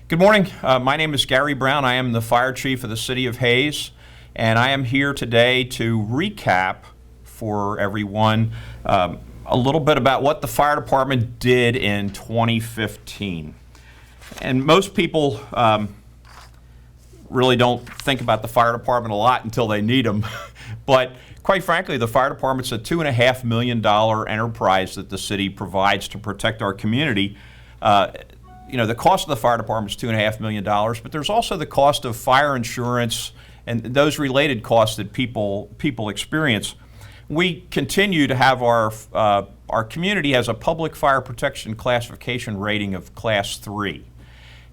Good morning. My name is Gary Brown. I am the fire chief of the city of Hays, and I am here today to recap for everyone a little bit about what the fire department did in 2015. And most people really don't think about the fire department a lot until they need them. But quite frankly, the fire department's a $2.5 million enterprise that the city provides to protect our community. The cost of the fire department is $2.5 million, but there's also the cost of fire insurance and those related costs that people experience. We continue to have our community has a public fire protection classification rating of Class 3.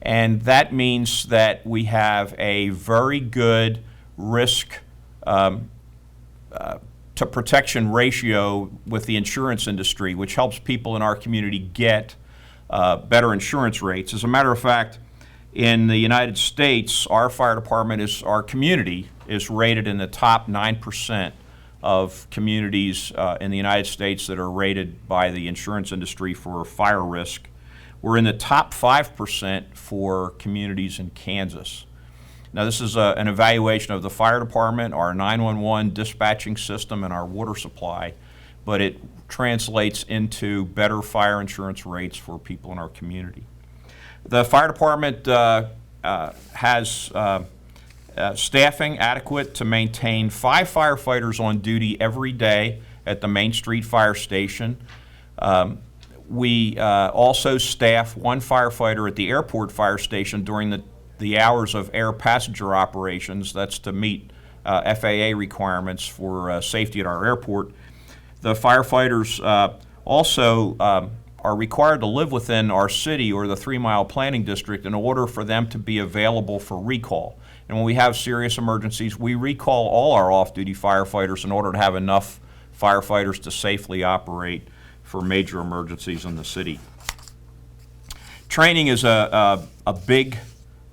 And that means that we have a very good risk to protection ratio with the insurance industry, which helps people in our community get better insurance rates. As a matter of fact, in the United States, our fire department our community is rated in the top 9% of communities in the United States that are rated by the insurance industry for fire risk. We're in the top 5% for communities in Kansas. Now, this is an evaluation of the fire department, our 911 dispatching system, and our water supply, but it translates into better fire insurance rates for people in our community. The fire department has staffing adequate to maintain 5 firefighters on duty every day at the Main Street Fire Station. We also staff 1 firefighter at the airport fire station during the hours of air passenger operations. That's to meet FAA requirements for safety at our airport. The firefighters also are required to live within our city or the 3-mile planning district in order for them to be available for recall. And when we have serious emergencies, we recall all our off-duty firefighters in order to have enough firefighters to safely operate for major emergencies in the city. Training is a big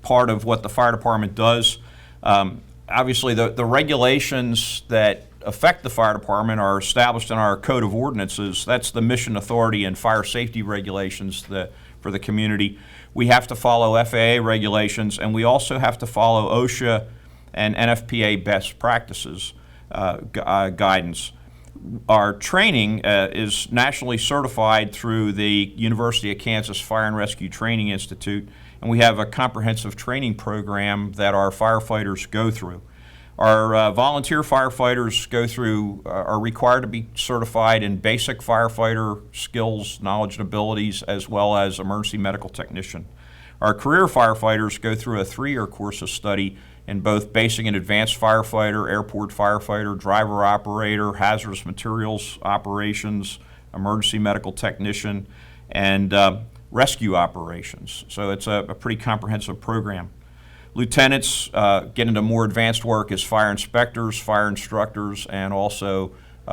part of what the fire department does. Obviously, the regulations that affect the fire department are established in our Code of Ordinances. That's the mission authority and fire safety regulations for the community. We have to follow FAA regulations, and we also have to follow OSHA and NFPA best practices guidance. Our training is nationally certified through the University of Kansas Fire and Rescue Training Institute, and we have a comprehensive training program that our firefighters go through. Our volunteer firefighters are required to be certified in basic firefighter skills, knowledge, and abilities, as well as emergency medical technician. Our career firefighters go through a 3-year course of study in both basic and advanced firefighter, airport firefighter, driver operator, hazardous materials operations, emergency medical technician, and rescue operations. So it's a pretty comprehensive program. Lieutenants get into more advanced work as fire inspectors, fire instructors, and also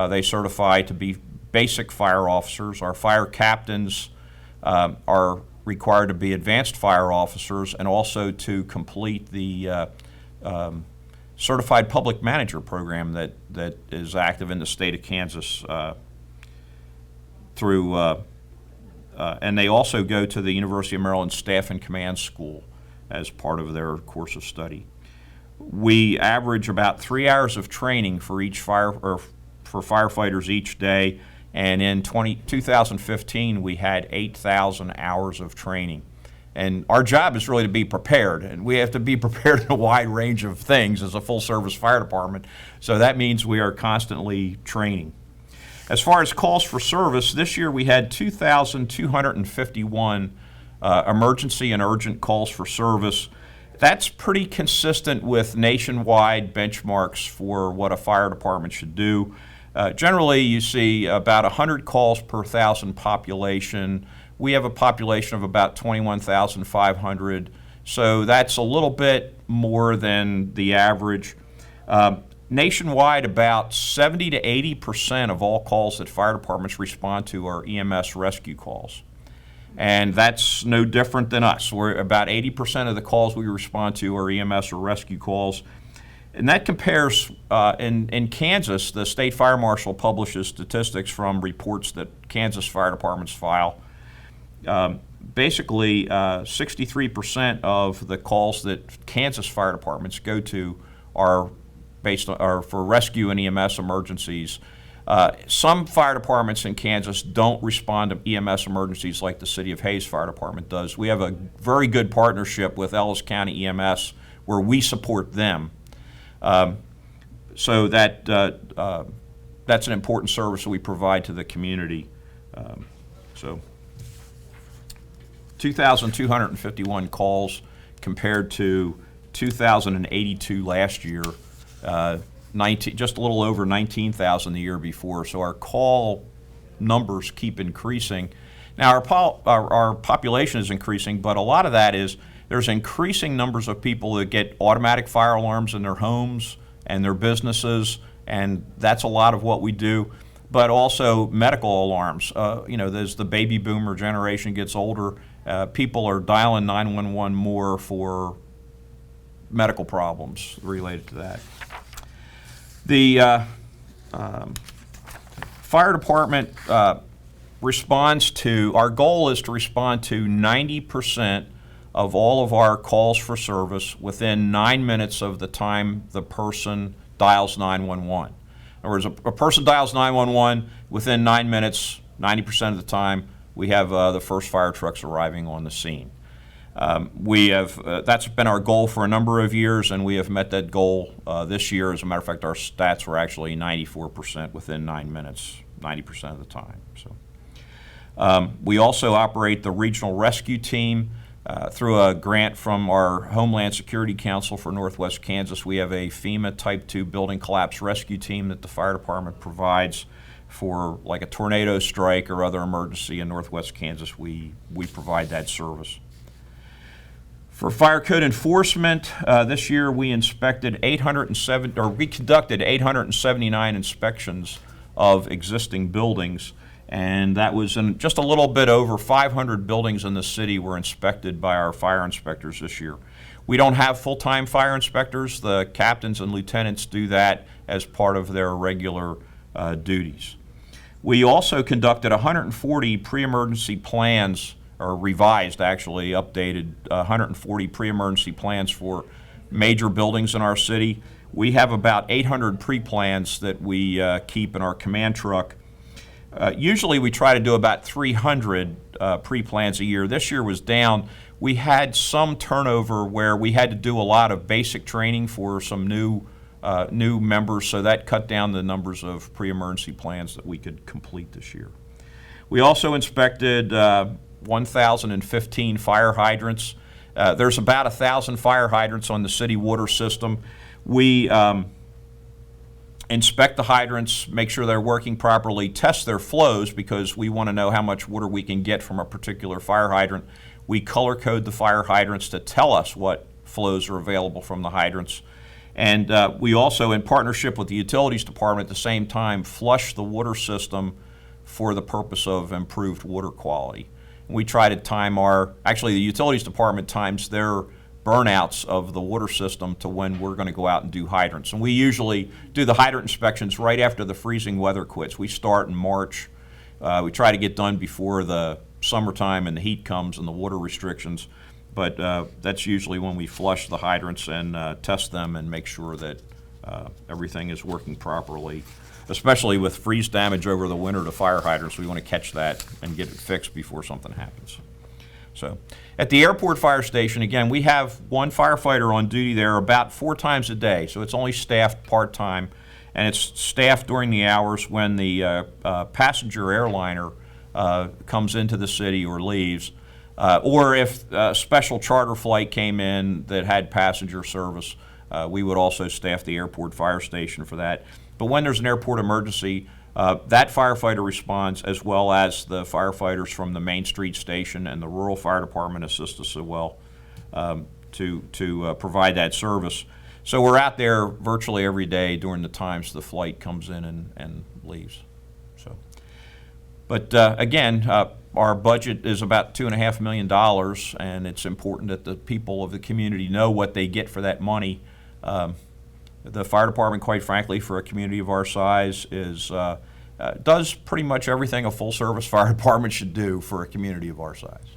they certify to be basic fire officers. Our fire captains are required to be advanced fire officers and also to complete the Certified Public Manager program that is active in the state of Kansas and they also go to the University of Maryland Staff and Command School as part of their course of study. We average about 3 hours of training for firefighters each day, and in 2015 we had 8,000 hours of training. And our job is really to be prepared, and we have to be prepared in a wide range of things as a full-service fire department, so that means we are constantly training. As far as calls for service, this year we had 2,251 emergency and urgent calls for service. That's pretty consistent with nationwide benchmarks for what a fire department should do. Generally, you see about 100 calls per 1,000 population. We have a population of about 21,500, so that's a little bit more than the average. Nationwide, about 70 to 80% of all calls that fire departments respond to are EMS rescue calls. And that's no different than us. We're about 80% of the calls we respond to are EMS or rescue calls. And that compares, in Kansas, the state fire marshal publishes statistics from reports that Kansas fire departments file. basically 63% of the calls that Kansas fire departments go to are are for rescue and EMS emergencies. Some fire departments in Kansas don't respond to EMS emergencies like the City of Hays Fire Department does. We have a very good partnership with Ellis County EMS where we support them. So that's an important service that we provide to the community. So 2,251 calls compared to 2,082 last year. 19, just a little over 19,000 the year before. So our call numbers keep increasing. Now our population is increasing, but a lot of that is there's increasing numbers of people that get automatic fire alarms in their homes and their businesses, and that's a lot of what we do. But also medical alarms. As the baby boomer generation gets older, people are dialing 911 more for medical problems related to that. The fire department responds to, our goal is to respond to 90% of all of our calls for service within 9 minutes of the time the person dials 911. In other words, a person dials 911, within 9 minutes, 90% of the time, we have the first fire trucks arriving on the scene. That's been our goal for a number of years, and we have met that goal this year. As a matter of fact, our stats were actually 94% within 9 minutes, 90% of the time. So, we also operate the Regional Rescue Team. Through a grant from our Homeland Security Council for Northwest Kansas, we have a FEMA Type 2 building collapse rescue team that the fire department provides for like a tornado strike or other emergency in Northwest Kansas. We provide that service. For fire code enforcement, this year we conducted 879 inspections of existing buildings, and that was in just a little bit over 500 buildings in the city were inspected by our fire inspectors this year. We don't have full-time fire inspectors. The captains and lieutenants do that as part of their regular duties. We also conducted 140 pre-emergency plans, or revised, actually, updated 140 pre-emergency plans for major buildings in our city. We have about 800 pre-plans that we keep in our command truck. Usually we try to do about 300 pre-plans a year. This year was down. We had some turnover where we had to do a lot of basic training for some new members, so that cut down the numbers of pre-emergency plans that we could complete this year. We also inspected 1,015 fire hydrants. There's about 1,000 fire hydrants on the city water system. We inspect the hydrants, make sure they're working properly, test their flows because we want to know how much water we can get from a particular fire hydrant. We color code the fire hydrants to tell us what flows are available from the hydrants. And we also, in partnership with the utilities department at the same time, flush the water system for the purpose of improved water quality. We try to time actually the utilities department times their burnouts of the water system to when we're going to go out and do hydrants. And we usually do the hydrant inspections right after the freezing weather quits. We start in March. We try to get done before the summertime and the heat comes and the water restrictions. But that's usually when we flush the hydrants and test them and make sure that everything is working properly. Especially with freeze damage over the winter to fire hydrants, we want to catch that and get it fixed before something happens. So, at the airport fire station, again, we have one firefighter on duty there about 4 times a day, so it's only staffed part-time, and it's staffed during the hours when the passenger airliner comes into the city or leaves, or if a special charter flight came in that had passenger service, we would also staff the airport fire station for that. But when there's an airport emergency, that firefighter responds, as well as the firefighters from the Main Street Station and the Rural Fire Department assist us as well to provide that service. So we're out there virtually every day during the times the flight comes in and leaves. So, but again, our budget is about $2.5 million, and it's important that the people of the community know what they get for that money. The fire department, quite frankly, for a community of our size, does pretty much everything a full-service fire department should do for a community of our size.